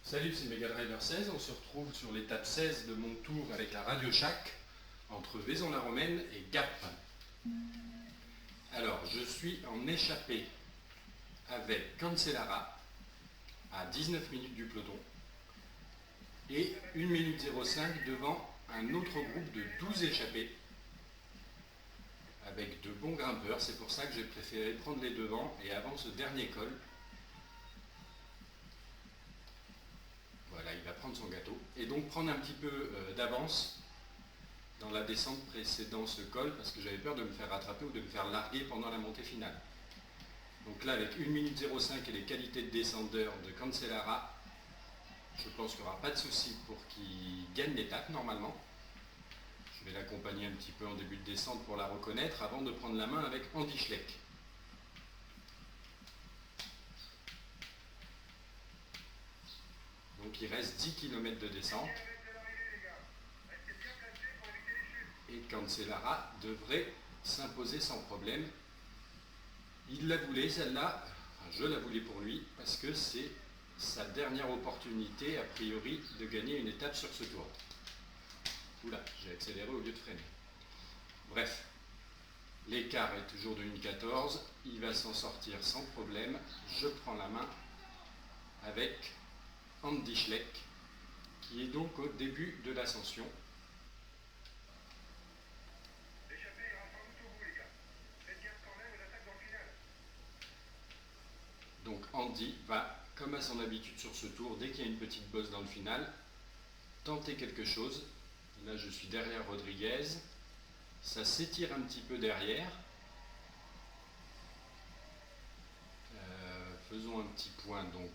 Salut, c'est Megadriver 16. On se retrouve sur l'étape 16 de mon tour avec la Radio Shack entre Vaison-la-Romaine et Gap. Alors, je suis en échappée avec Cancellara à 19 minutes du peloton et 1 minute 05 devant un autre groupe de 12 échappés avec de bons grimpeurs. C'est pour ça que j'ai préféré prendre les devants et avant ce dernier col. Voilà, il va prendre son gâteau et donc prendre un petit peu d'avance dans la descente précédant ce col parce que j'avais peur de me faire rattraper ou de me faire larguer pendant la montée finale. Donc là, avec 1 minute 05 et les qualités de descendeur de Cancellara, je pense qu'il n'y aura pas de souci pour qu'il gagne l'étape normalement. Je vais l'accompagner un petit peu en début de descente pour la reconnaître avant de prendre la main avec Andy Schleck. Donc il reste 10 km de descente. Et Cancellara devrait s'imposer sans problème. Il la voulait celle-là, enfin, je la voulais pour lui, parce que c'est sa dernière opportunité, a priori, de gagner une étape sur ce tour. Oula, j'ai accéléré au lieu de freiner. Bref, l'écart est toujours de 1,14, il va s'en sortir sans problème. Je prends la main avec Andy Schleck, qui est donc au début de l'ascension. Donc Andy va, comme à son habitude sur ce tour, dès qu'il y a une petite bosse dans le final, tenter quelque chose. Là je suis derrière Rodriguez, ça s'étire un petit peu derrière. Faisons un petit point donc.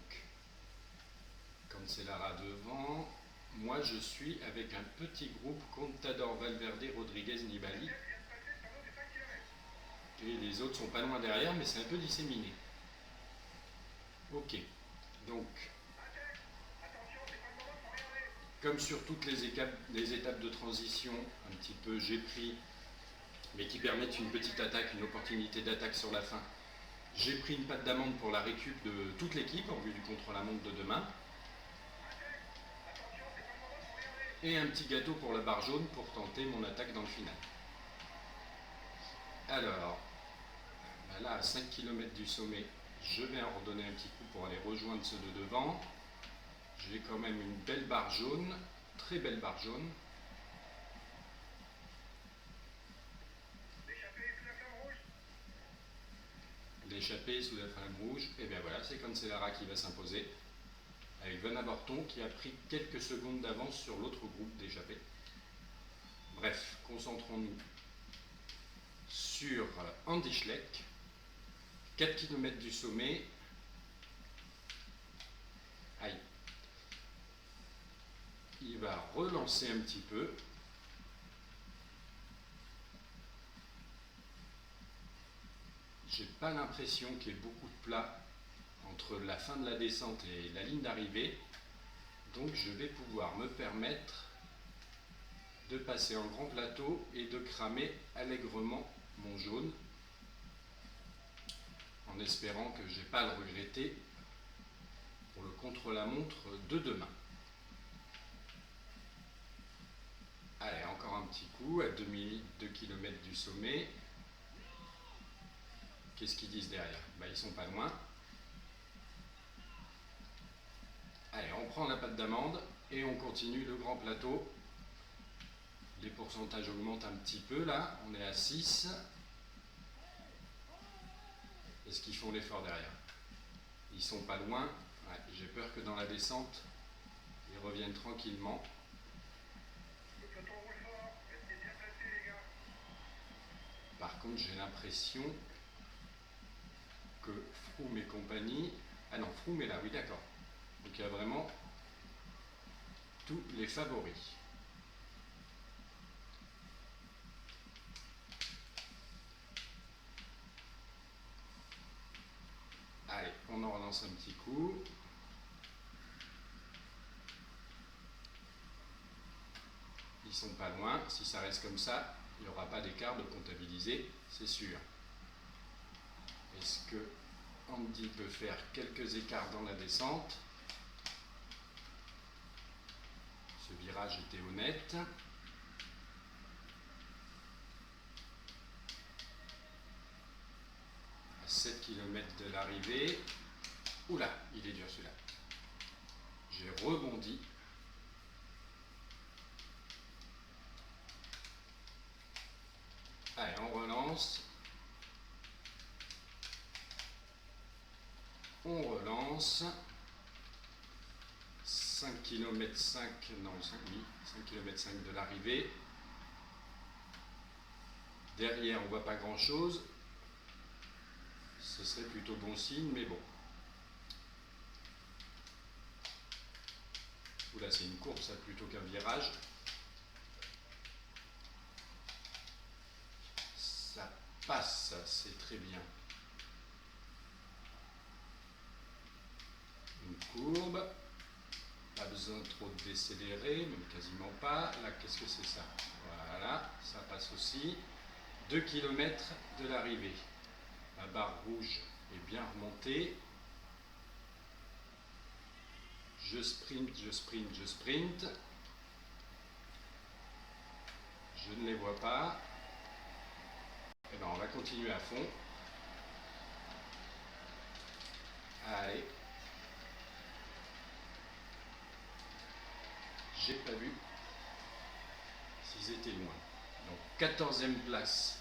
Cancellara devant. Moi je suis avec un petit groupe Contador, Valverde, Rodriguez, Nibali. Et les autres sont pas loin derrière, mais c'est un peu disséminé. Ok, donc comme sur toutes les étapes de transition, un petit peu j'ai pris, mais qui permettent une petite attaque, une opportunité d'attaque sur la fin. J'ai pris une patte d'amande pour la récup de toute l'équipe en vue du contre-la-montre de demain. Et un petit gâteau pour la barre jaune pour tenter mon attaque dans le final. Alors, là à 5 km du sommet, je vais en redonner un petit coup pour aller rejoindre ceux de devant. J'ai quand même une belle barre jaune, très belle barre jaune. L'échappée sous la flamme rouge, et bien voilà, c'est Cancellara qui va s'imposer, avec Van Avermaet qui a pris quelques secondes d'avance sur l'autre groupe d'échappés. Bref, concentrons-nous sur Andy Schleck, 4 km du sommet. Aïe. Il va relancer un petit peu. J'ai pas l'impression qu'il y ait beaucoup de plat entre la fin de la descente et la ligne d'arrivée. Donc je vais pouvoir me permettre de passer en grand plateau et de cramer allègrement mon jaune en espérant que je n'ai pas à le regretter pour le contre-la-montre de demain. Allez, encore un petit coup à 2 km du sommet. Qu'est-ce qu'ils disent derrière? Ils sont pas loin. Allez, on prend la pâte d'amande et on continue le grand plateau. Les pourcentages augmentent un petit peu là, on est à 6. Est-ce qu'ils font l'effort derrière? Ils sont pas loin. Ouais, j'ai peur que dans la descente, ils reviennent tranquillement. Par contre, j'ai l'impression que Froome et compagnie... Ah non, Froome est là, oui d'accord. Donc il y a vraiment tous les favoris. Allez, on en relance un petit coup. Ils sont pas loin. Si ça reste comme ça, il n'y aura pas d'écart de comptabiliser, c'est sûr. Est-ce que Andy peut faire quelques écarts dans la descente? virage était honnête. À 7 km de l'arrivée. Oula, il est dur celui-là. J'ai rebondi. Allez, on relance. On relance. 5 km 5, non 5, oui, 5 km 5 de l'arrivée. Derrière, on ne voit pas grand chose. Ce serait plutôt bon signe, mais bon. Oula, c'est une course ça, plutôt qu'un virage. Ça passe, c'est très bien. Une courbe. Pas besoin trop de décélérer, même quasiment pas. Là, qu'est-ce que c'est ça? Voilà, ça passe aussi. 2 km de l'arrivée. La barre rouge est bien remontée. Je sprint, je sprint, je sprint. Je ne les vois pas. Eh bien, on va continuer à fond. Allez. J'ai pas vu s'ils étaient loin. Donc 14e place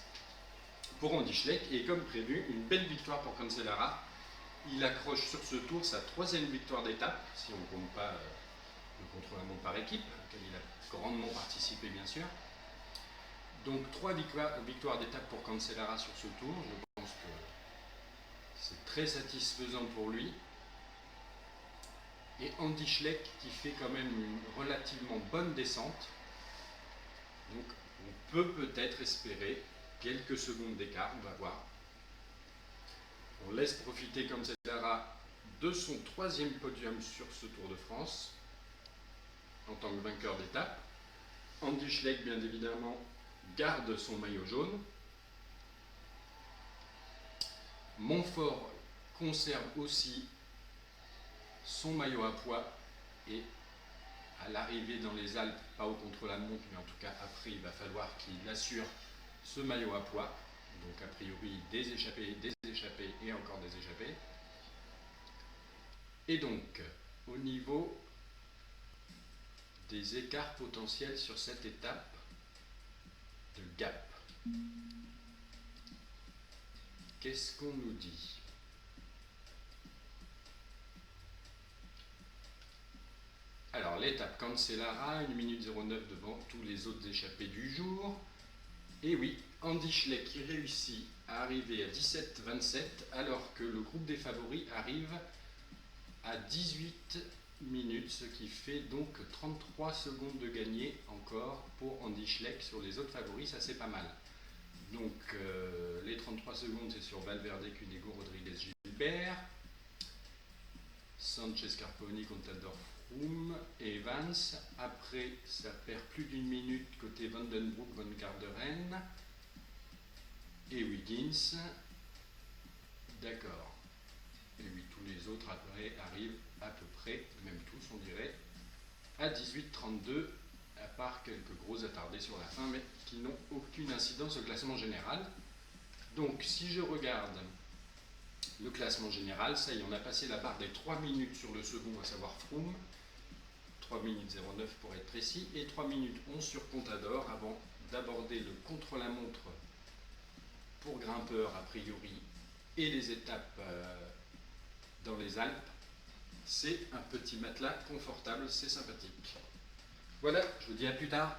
pour Andy Schleck et comme prévu, une belle victoire pour Cancellara. Il accroche sur ce tour sa 3e victoire d'étape, si on ne compte pas le contre-la-montre par équipe, auquel il a grandement participé bien sûr. Donc 3 victoires d'étape pour Cancellara sur ce tour, je pense que c'est très satisfaisant pour lui. Et Andy Schleck qui fait quand même une relativement bonne descente. Donc on peut peut-être espérer quelques secondes d'écart, on va voir. On laisse profiter Cancellara de son 3e podium sur ce Tour de France en tant que vainqueur d'étape. Andy Schleck, bien évidemment, garde son maillot jaune. Montfort conserve aussi son maillot à poids et à l'arrivée dans les Alpes, pas au contre-la-montre, mais en tout cas après il va falloir qu'il assure ce maillot à poids. Donc a priori des échappées et encore des échappées. Et donc au niveau des écarts potentiels sur cette étape de Gap, qu'est-ce qu'on nous dit? Alors l'étape Cancellara, 1 minute 09 devant tous les autres échappés du jour. Et oui, Andy Schleck qui réussit à arriver à 17-27 alors que le groupe des favoris arrive à 18 minutes, ce qui fait donc 33 secondes de gagné encore pour Andy Schleck sur les autres favoris, ça c'est pas mal. Donc les 33 secondes c'est sur Valverde, Cunego, Rodriguez, Gilbert, Sanchez, Carponi, Contador, Froome et Evans. Après ça perd plus d'une minute côté Vandenbroek, Van Garderen et Wiggins. D'accord. Et oui, tous les autres après arrivent à peu près, même tous on dirait, à 18-32, à part quelques gros attardés sur la fin, mais qui n'ont aucune incidence au classement général. Donc si je regarde le classement général, ça y est, on a passé la barre des 3 minutes sur le second, à savoir Froome, 3 minutes 09 pour être précis, et 3 minutes 11 sur Contador, avant d'aborder le contre-la-montre pour grimpeurs a priori, et les étapes dans les Alpes. C'est un petit matelas confortable, c'est sympathique. Voilà, je vous dis à plus tard.